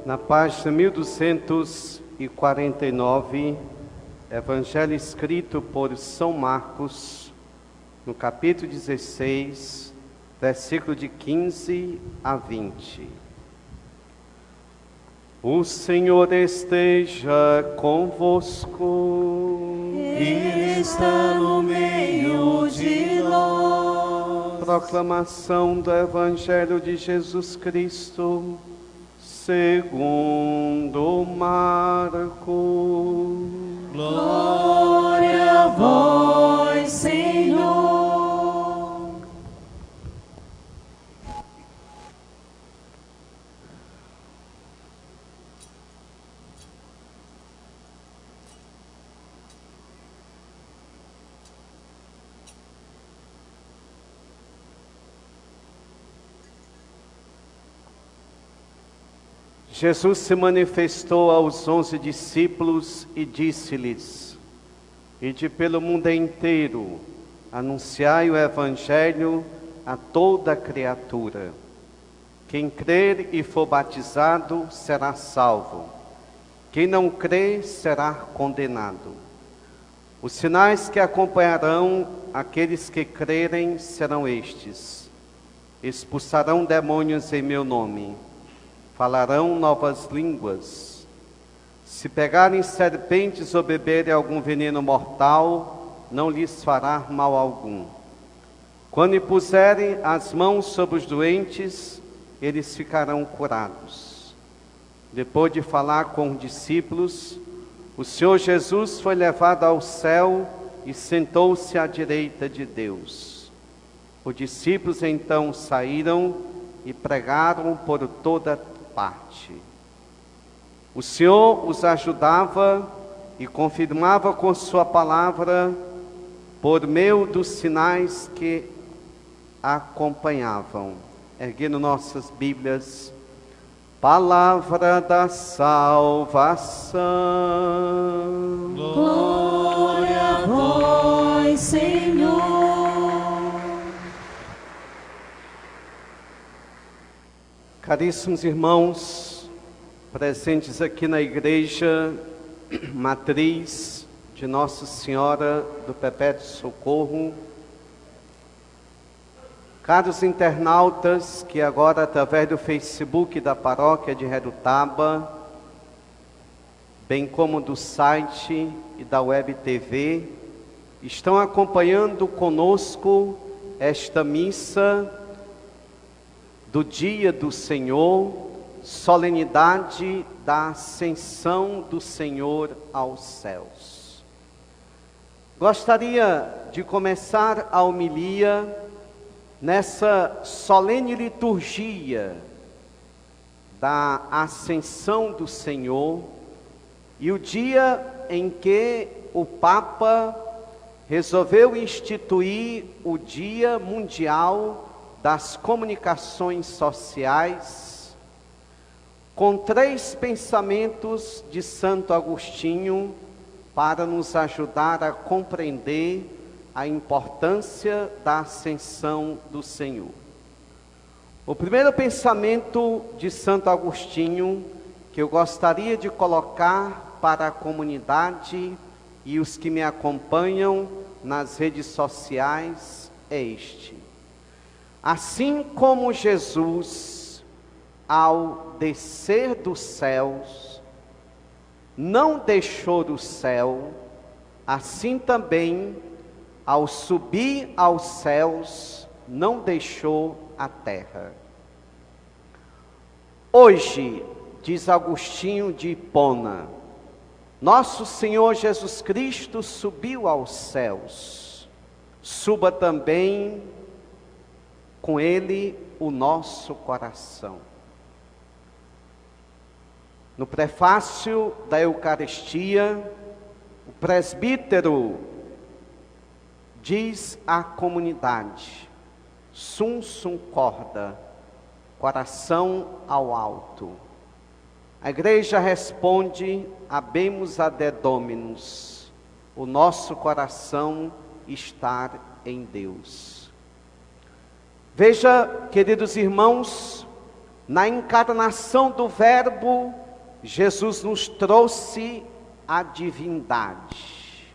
Na página 1249, Evangelho escrito por São Marcos, no capítulo 16, versículo de 15 a 20. O Senhor esteja convosco. Ele está no meio de nós. Proclamação do Evangelho de Jesus Cristo segundo Marcos. Glória a vós, Senhor. Jesus se manifestou aos 11 discípulos e disse-lhes: Ide pelo mundo inteiro, anunciai o Evangelho a toda criatura. Quem crer e for batizado será salvo. Quem não crer será condenado. Os sinais que acompanharão aqueles que crerem serão estes: expulsarão demônios em meu nome. Falarão novas línguas. Se pegarem serpentes ou beberem algum veneno mortal, não lhes fará mal algum. Quando impuserem as mãos sobre os doentes, eles ficarão curados. Depois de falar com os discípulos, o Senhor Jesus foi levado ao céu e sentou-se à direita de Deus. Os discípulos então saíram e pregaram por toda parte. O Senhor os ajudava e confirmava com sua palavra por meio dos sinais que acompanhavam. Erguendo nossas Bíblias, palavra da salvação. Glória a vós, Senhor. Caríssimos irmãos, presentes aqui na igreja matriz de Nossa Senhora do Perpétuo Socorro, caros internautas que agora através do Facebook da paróquia de Redutaba, bem como do site e da Web TV, estão acompanhando conosco esta missa do dia do Senhor, solenidade da ascensão do Senhor aos céus. Gostaria de começar a homilia nessa solene liturgia da ascensão do Senhor e o dia em que o Papa resolveu instituir o Dia Mundial das Comunicações Sociais, com 3 pensamentos de Santo Agostinho para nos ajudar a compreender a importância da ascensão do Senhor. O primeiro pensamento de Santo Agostinho que eu gostaria de colocar para a comunidade e os que me acompanham nas redes sociais é este: assim como Jesus, ao descer dos céus, não deixou o céu, assim também, ao subir aos céus, não deixou a terra. Hoje, diz Agostinho de Hipona, nosso Senhor Jesus Cristo subiu aos céus, suba também com Ele o nosso coração. No prefácio da Eucaristia, o presbítero diz à comunidade: sum sum corda, coração ao alto. A igreja responde: habemus ad Dominus, o nosso coração estar em Deus. Veja, queridos irmãos, Na encarnação do Verbo, Jesus nos trouxe a divindade.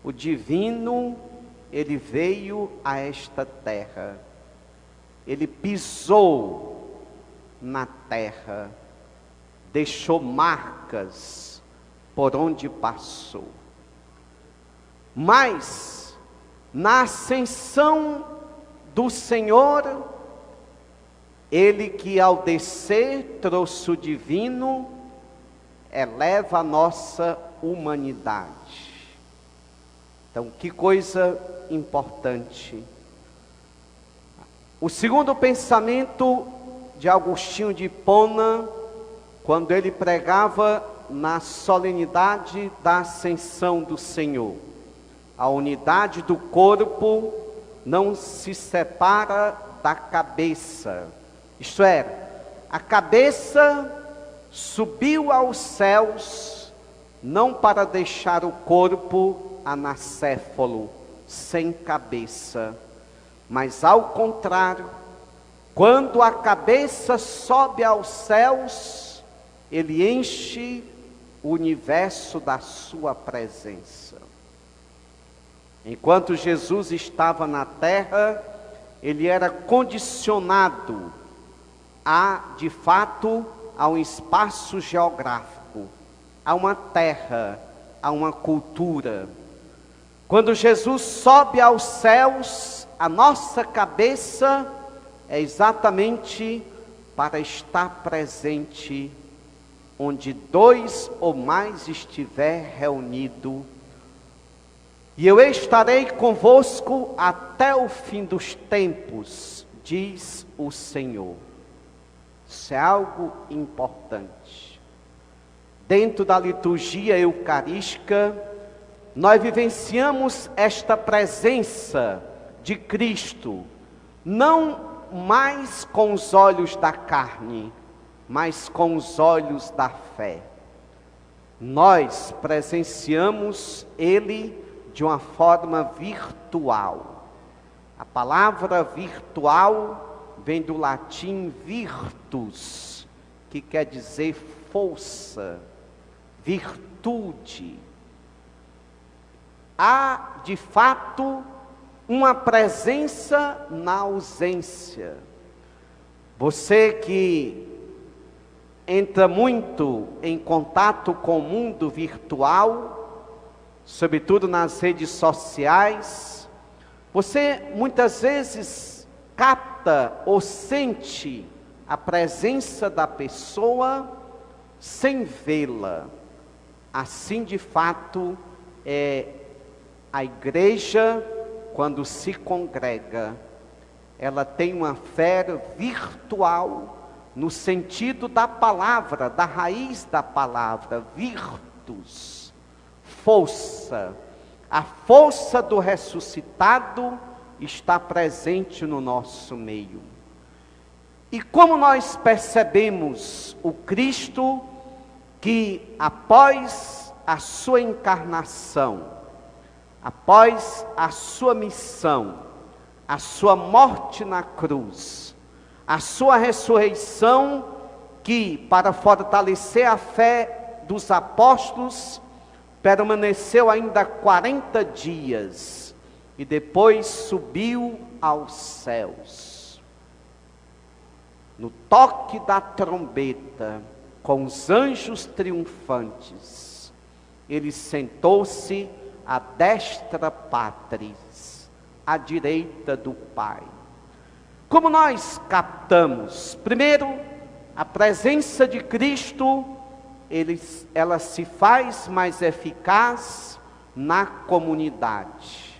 O divino, ele veio a esta terra. Ele pisou na terra, deixou marcas por onde passou. Mas, na ascensão do Senhor, ele que ao descer trouxe o divino, eleva a nossa humanidade. Então, que coisa importante. O segundo pensamento de Agostinho de Hipona, quando ele pregava na solenidade da ascensão do Senhor: a unidade do corpo não se separa da cabeça. Isto é, a cabeça subiu aos céus, não para deixar o corpo anacéfalo, sem cabeça, mas ao contrário, quando a cabeça sobe aos céus, ele enche o universo da sua presença. Enquanto Jesus estava na terra, ele era condicionado de fato, a um espaço geográfico, a uma terra, a uma cultura. Quando Jesus sobe aos céus, a nossa cabeça é exatamente para estar presente onde dois ou mais estiver reunido. E eu estarei convosco até o fim dos tempos, diz o Senhor. Isso é algo importante. Dentro da liturgia eucarística, nós vivenciamos esta presença de Cristo, não mais com os olhos da carne, mas com os olhos da fé. Nós presenciamos Ele de uma forma virtual. A palavra virtual vem do latim virtus, que quer dizer força, virtude. Há, de fato, uma presença na ausência. Você que entra muito em contato com o mundo virtual, sobretudo nas redes sociais, você muitas vezes capta ou sente a presença da pessoa sem vê-la. Assim, de fato, é a igreja, quando se congrega, ela tem uma fé virtual, no sentido da palavra, da raiz da palavra, virtus, força. A força do ressuscitado está presente no nosso meio. E como nós percebemos o Cristo que após a sua encarnação, após a sua missão, a sua morte na cruz, a sua ressurreição, que para fortalecer a fé dos apóstolos, permaneceu ainda 40 dias e depois subiu aos céus. No toque da trombeta, com os anjos triunfantes, ele sentou-se à destra pátris, à direita do Pai. Como nós captamos? Primeiro, a presença de Cristo, ela se faz mais eficaz na comunidade.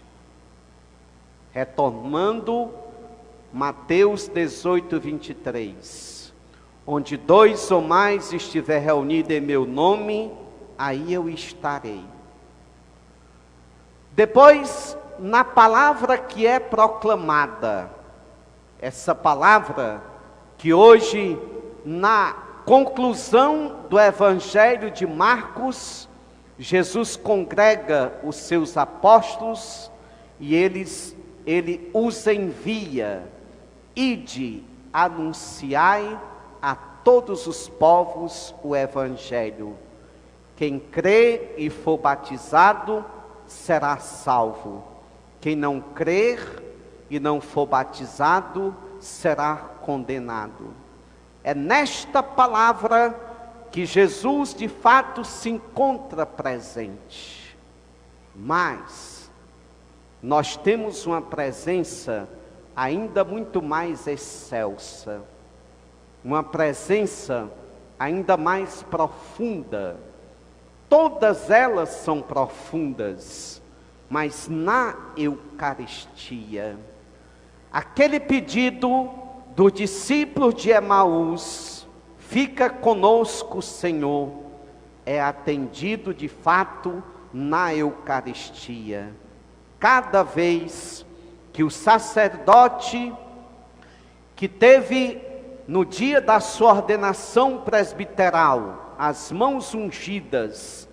Retomando Mateus 18, 23. Onde dois ou mais estiver reunido em meu nome, aí eu estarei. Depois, na palavra que é proclamada, essa palavra que hoje, na conclusão do Evangelho de Marcos, Jesus congrega os seus apóstolos e ele os envia. Ide, anunciai a todos os povos o Evangelho. Quem crê e for batizado será salvo. Quem não crer e não for batizado será condenado. É nesta palavra que Jesus de fato se encontra presente. Mas nós temos uma presença ainda muito mais excelsa, uma presença ainda mais profunda. Todas elas são profundas, mas na Eucaristia, aquele pedido do discípulo de Emaús, fica conosco, Senhor, é atendido de fato na Eucaristia. Cada vez que o sacerdote, que teve no dia da sua ordenação presbiteral, as mãos ungidas,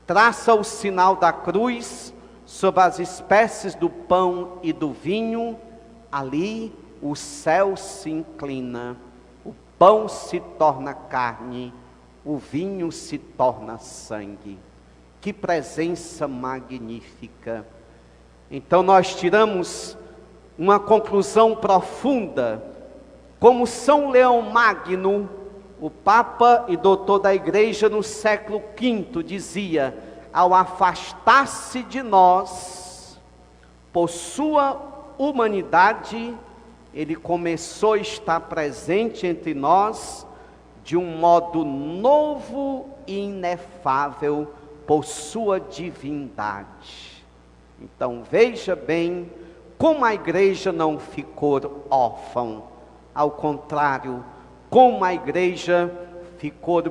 traça o sinal da cruz sobre as espécies do pão e do vinho, ali o céu se inclina, o pão se torna carne, o vinho se torna sangue. Que presença magnífica! Então nós tiramos uma conclusão profunda, como São Leão Magno, o Papa e doutor da Igreja no século V, dizia: ao afastar-se de nós, por sua humanidade, ele começou a estar presente entre nós de um modo novo e inefável por sua divindade. Então veja bem como a igreja não ficou órfã, ao contrário, como a igreja ficou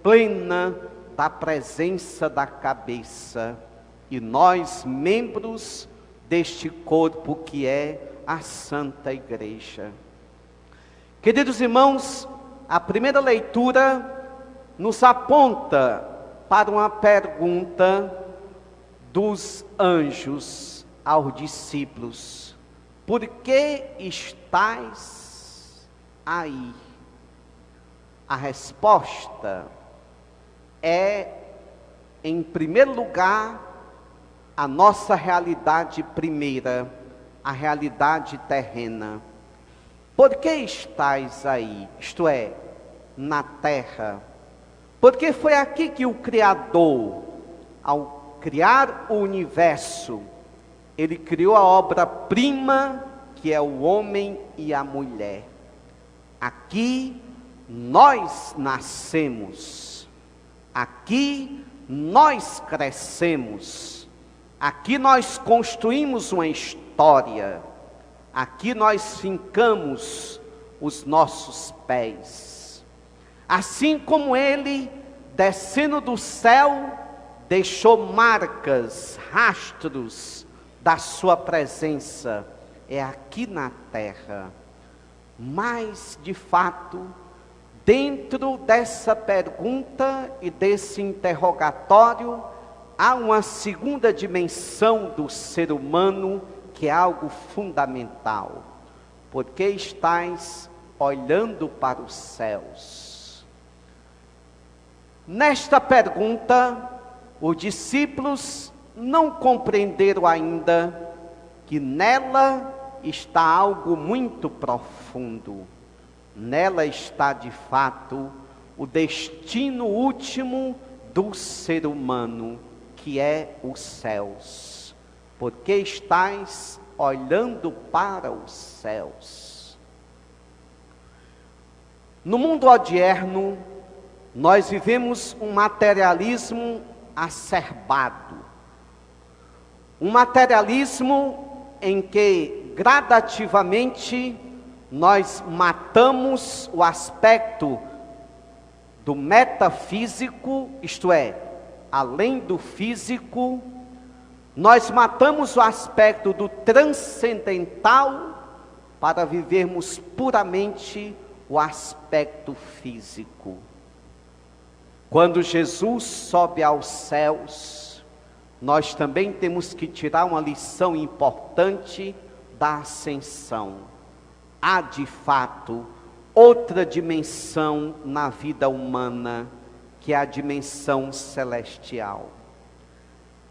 plena da presença da cabeça, e nós membros deste corpo que é a Santa Igreja. Queridos irmãos, a primeira leitura nos aponta para uma pergunta dos anjos aos discípulos: por que estáis aí? A resposta é, em primeiro lugar, a nossa realidade primeira, a realidade terrena. Por que estáis aí? Isto é, na terra. Porque foi aqui que o Criador, ao criar o universo, ele criou a obra-prima, que é o homem e a mulher. Aqui nós nascemos, aqui nós crescemos, aqui nós construímos uma história, aqui nós fincamos os nossos pés. Assim como ele, descendo do céu, deixou marcas, rastros da sua presença, é aqui na terra. Mas, de fato, dentro dessa pergunta e desse interrogatório, há uma segunda dimensão do ser humano, que é algo fundamental. Por que estáis olhando para os céus? Nesta pergunta, os discípulos não compreenderam ainda que nela está algo muito profundo. Nela está, de fato, o destino último do ser humano, que é os céus. Porque estáis olhando para os céus. No mundo odierno, nós vivemos um materialismo acerbado. Um materialismo em que gradativamente nós matamos o aspecto do metafísico, isto é, além do físico, nós matamos o aspecto do transcendental para vivermos puramente o aspecto físico. Quando Jesus sobe aos céus, nós também temos que tirar uma lição importante da ascensão. Há de fato outra dimensão na vida humana, que é a dimensão celestial.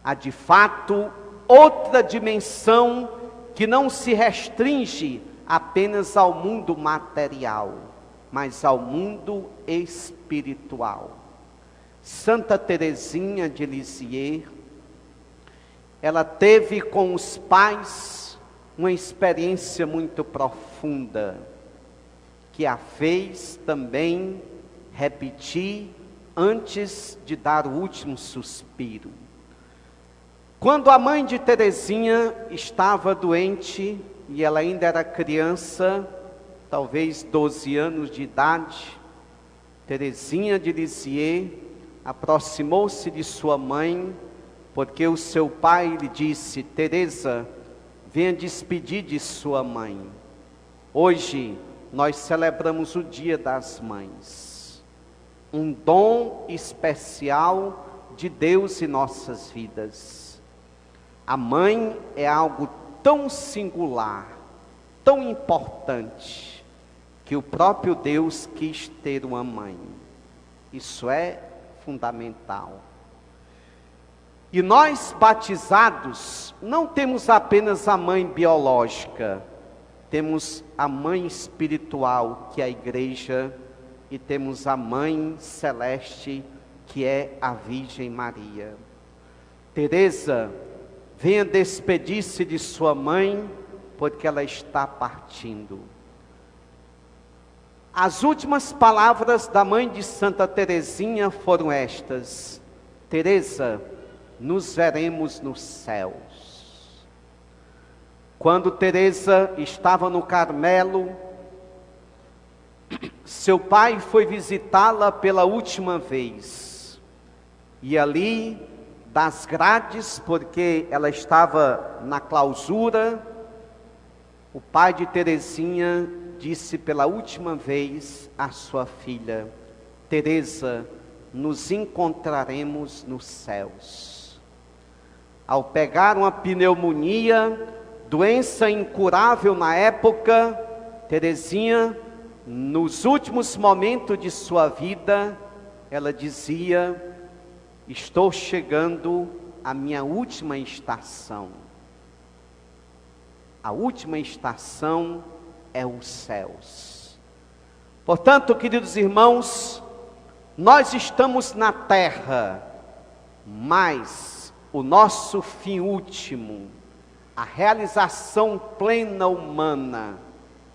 Há de fato outra dimensão que não se restringe apenas ao mundo material, mas ao mundo espiritual. Santa Teresinha de Lisieux, ela teve com os pais uma experiência muito profunda, que a fez também repetir antes de dar o último suspiro. Quando a mãe de Teresinha estava doente, e ela ainda era criança, talvez 12 anos de idade, Teresinha de Lisieux aproximou-se de sua mãe, porque o seu pai lhe disse: Teresa, venha despedir de sua mãe. Hoje nós celebramos o Dia das Mães, um dom especial de Deus em nossas vidas. A mãe é algo tão singular, tão importante, que o próprio Deus quis ter uma mãe. Isso é fundamental. E nós batizados não temos apenas a mãe biológica, temos a mãe espiritual, que é a igreja, e temos a mãe celeste, que é a Virgem Maria. Teresa, venha despedir-se de sua mãe, porque ela está partindo. As últimas palavras da mãe de Santa Teresinha foram estas: Teresa, nos veremos nos céus. Quando Teresa estava no Carmelo, seu pai foi visitá-la pela última vez, e ali das grades, porque ela estava na clausura, o pai de Teresinha disse pela última vez à sua filha: Teresa, nos encontraremos nos céus. Ao pegar uma pneumonia, doença incurável na época, Teresinha, nos últimos momentos de sua vida, ela dizia: estou chegando à minha última estação. A última estação é os céus. Portanto, queridos irmãos, nós estamos na terra, mas o nosso fim último, a realização plena humana,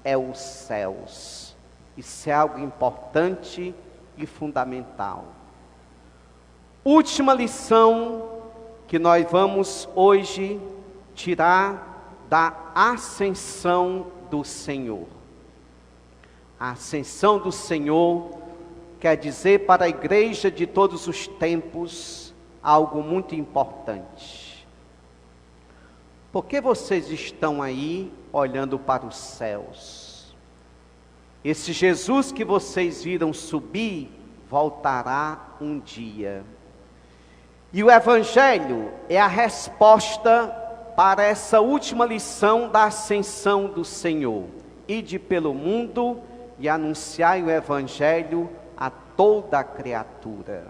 é os céus. Isso é algo importante e fundamental. Última lição que nós vamos hoje tirar da ascensão do Senhor. A ascensão do Senhor quer dizer para a igreja de todos os tempos algo muito importante. Por que vocês estão aí olhando para os céus? Esse Jesus que vocês viram subir voltará um dia. E o Evangelho é a resposta para essa última lição da ascensão do Senhor. Ide pelo mundo e anunciai o Evangelho a toda a criatura.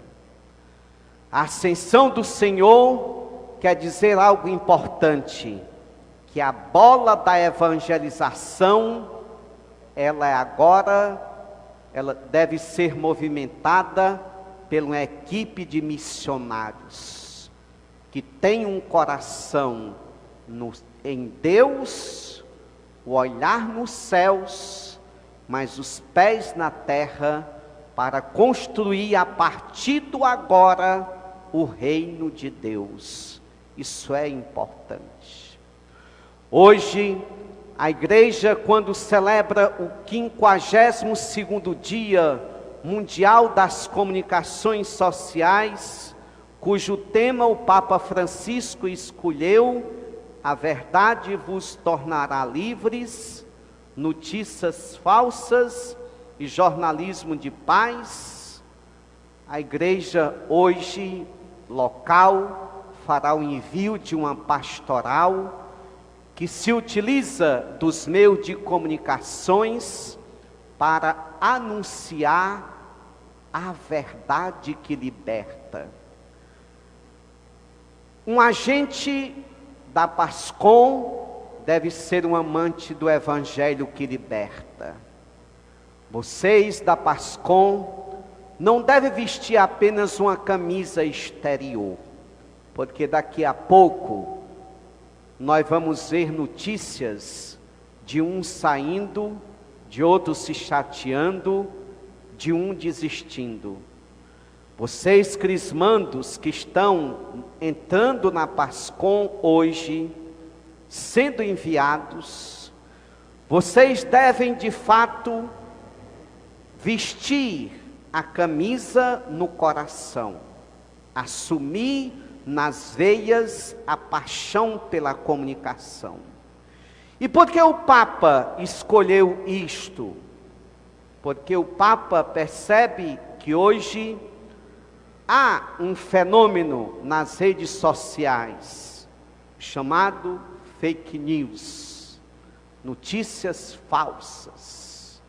A ascensão do Senhor quer dizer algo importante, que a bola da evangelização, ela deve ser movimentada por uma equipe de missionários, que tem um coração em Deus, o olhar nos céus, mas os pés na terra, para construir a partir do agora o reino de Deus. Isso é importante. Hoje, a igreja, quando celebra o 52º Dia Mundial das Comunicações Sociais, cujo tema o Papa Francisco escolheu: a verdade vos tornará livres, notícias falsas e jornalismo de paz. A igreja hoje, local, fará o envio de uma pastoral que se utiliza dos meios de comunicações para anunciar a verdade que liberta. Um agente da PASCOM deve ser um amante do Evangelho que liberta. Vocês da PASCOM não devem vestir apenas uma camisa exterior, porque daqui a pouco nós vamos ver notícias de um saindo, de outro se chateando, de um desistindo. Vocês crismandos que estão entrando na PASCOM hoje, sendo enviados, vocês devem de fato vestir a camisa no coração, assumir nas veias a paixão pela comunicação. E por que o Papa escolheu isto? Porque o Papa percebe que hoje há um fenômeno nas redes sociais, chamado fake news, notícias falsas.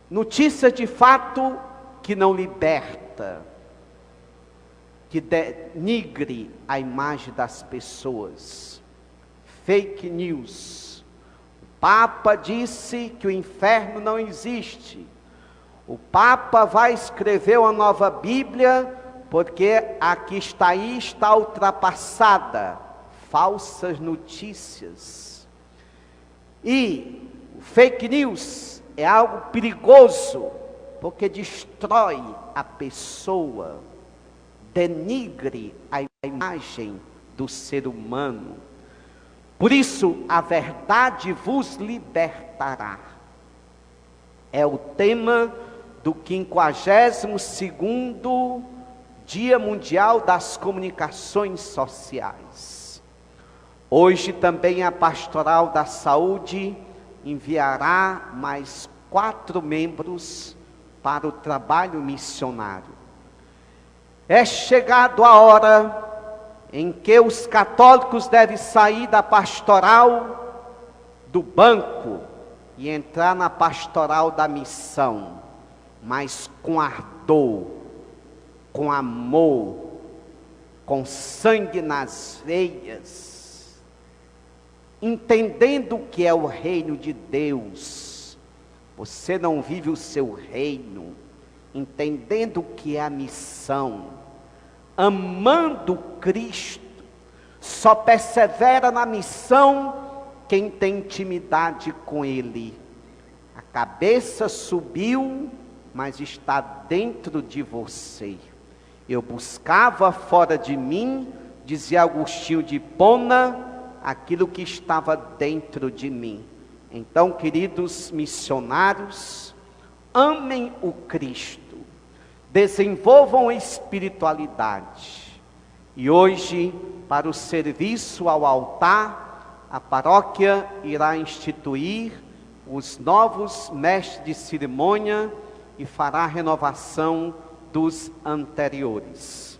Notícia de fato que não liberta, que denigre a imagem das pessoas. Fake news. O Papa disse que o inferno não existe. O Papa vai escrever uma nova Bíblia, porque a que está aí está ultrapassada. Falsas notícias. E o fake news é algo perigoso, porque destrói a pessoa, denigre a imagem do ser humano. Por isso, a verdade vos libertará. É o tema do 52º Dia Mundial das Comunicações Sociais. Hoje também a Pastoral da Saúde enviará mais 4 membros para o trabalho missionário. É chegado a hora em que os católicos devem sair da pastoral do banco e entrar na pastoral da missão, mas com ardor, com amor, com sangue nas veias, entendendo o que é o reino de Deus. Você não vive o seu reino, entendendo o que é a missão, amando Cristo. Só persevera na missão quem tem intimidade com Ele. A cabeça subiu, mas está dentro de você. Eu buscava fora de mim, dizia Agostinho de Hipona, aquilo que estava dentro de mim. Então, queridos missionários, amem o Cristo, desenvolvam a espiritualidade. E hoje, para o serviço ao altar, a paróquia irá instituir os novos mestres de cerimônia e fará a renovação dos anteriores.